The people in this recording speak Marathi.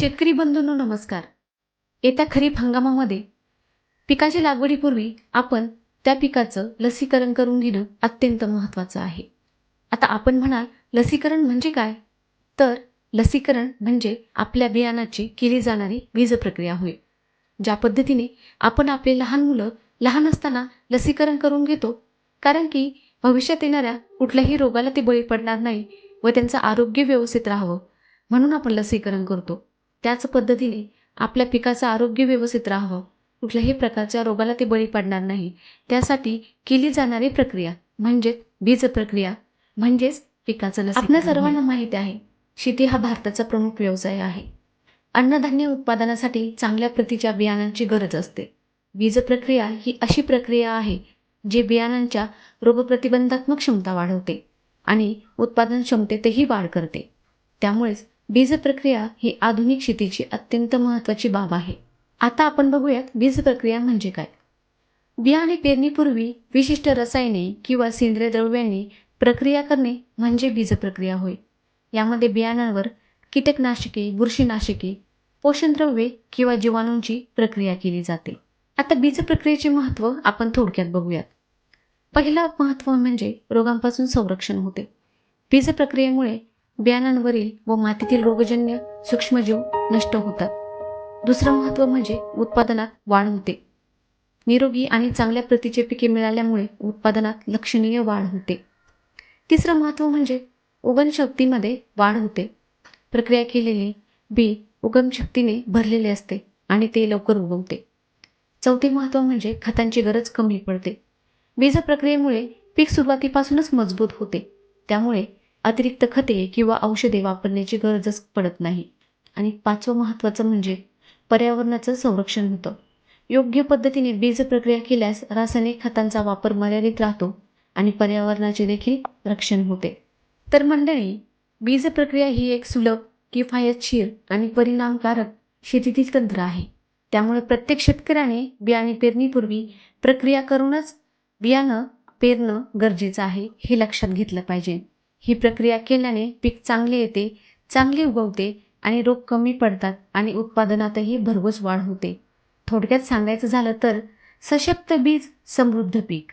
शेतकरी बंधूंनो नमस्कार. येत्या खरीप हंगामामध्ये पिकाच्या लागवडीपूर्वी आपण त्या पिकाचं लसीकरण करून घेणं अत्यंत महत्त्वाचं आहे. आता आपण म्हणाल लसीकरण म्हणजे काय? तर लसीकरण म्हणजे आपल्या बियाणाची केली जाणारी बीज प्रक्रिया होय. ज्या पद्धतीने आपण आपले लहान मुलं लहान असताना लसीकरण करून घेतो, कारण की भविष्यात येणाऱ्या कुठल्याही रोगाला ते बळी पडणार नाही व त्यांचं आरोग्य व्यवस्थित राहावं म्हणून आपण लसीकरण करतो. त्याच पद्धतीने आपल्या पिकाचं आरोग्य व्यवस्थित राहावं, कुठल्याही प्रकारच्या रोगाला ते बळी पडणार नाही, त्यासाठी केली जाणारी प्रक्रिया म्हणजेच बीज प्रक्रिया म्हणजेच पिकाचं लसीकरण. आपल्या सर्वांना माहिती आहे, शेती हा भारताचा प्रमुख व्यवसाय आहे. अन्नधान्य उत्पादनासाठी चांगल्या प्रतीच्या बियाणांची गरज असते. बीज प्रक्रिया ही अशी प्रक्रिया आहे जी बियाणांच्या रोगप्रतिबंधात्मक क्षमता वाढवते आणि उत्पादन क्षमतेतही वाढ करते. त्यामुळेच बीज प्रक्रिया ही आधुनिक शेतीची अत्यंत महत्त्वाची बाब आहे. आता आपण बघूयात बीज प्रक्रिया म्हणजे काय. बियाणे पेरणीपूर्वी विशिष्ट रसायने किंवा सेंद्रिय द्रव्यांनी प्रक्रिया करणे म्हणजे बीज प्रक्रिया होय. यामध्ये बियाणांवर कीटकनाशके, बुरशीनाशके, पोषणद्रव्ये किंवा जीवाणूंची प्रक्रिया केली जाते. आता बीज प्रक्रियेचे महत्त्व आपण थोडक्यात बघूयात. पहिलं महत्त्व म्हणजे रोगांपासून संरक्षण होते. बीज प्रक्रियेमुळे बियाणांवरील व मातीतील रोगजन्य सूक्ष्मजीव नष्ट होतात. दुसरं महत्त्व म्हणजे उत्पादनात वाढ होते. निरोगी आणि चांगल्या प्रतीचे पिके मिळाल्यामुळे उत्पादनात लक्षणीय वाढ होते. तिसरं महत्त्व म्हणजे उगमशक्तीमध्ये वाढ होते. प्रक्रिया केलेले बी उगमशक्तीने भरलेले असते आणि ते लवकर उगवते. चौथे महत्त्व म्हणजे खतांची गरज कमी पडते. बीज प्रक्रियेमुळे पीक सुरुवातीपासूनच मजबूत होते, त्यामुळे अतिरिक्त खते किंवा औषधे वापरण्याची गरजच पडत नाही. आणि पाचवं महत्त्वाचं म्हणजे पर्यावरणाचं संरक्षण होतं. योग्य पद्धतीने बीज प्रक्रिया केल्यास रासायनिक खतांचा वापर मर्यादित राहतो आणि पर्यावरणाचे देखील रक्षण होते. तर मंडळी, बीज प्रक्रिया ही एक सुलभ, किफायतशीर आणि परिणामकारक शेतीतील तंत्र आहे. त्यामुळे प्रत्येक शेतकऱ्याने बियाणे पेरणीपूर्वी प्रक्रिया करूनच बियाणं पेरणं गरजेचं आहे, हे लक्षात घेतलं पाहिजे. ही प्रक्रिया केल्याने पीक चांगले येते, चांगले उगवते आणि रोग कमी पडतात आणि उत्पादनातही भरघोस वाढ होते. थोडक्यात सांगायचं झालं तर सशक्त बीज समृद्ध पीक.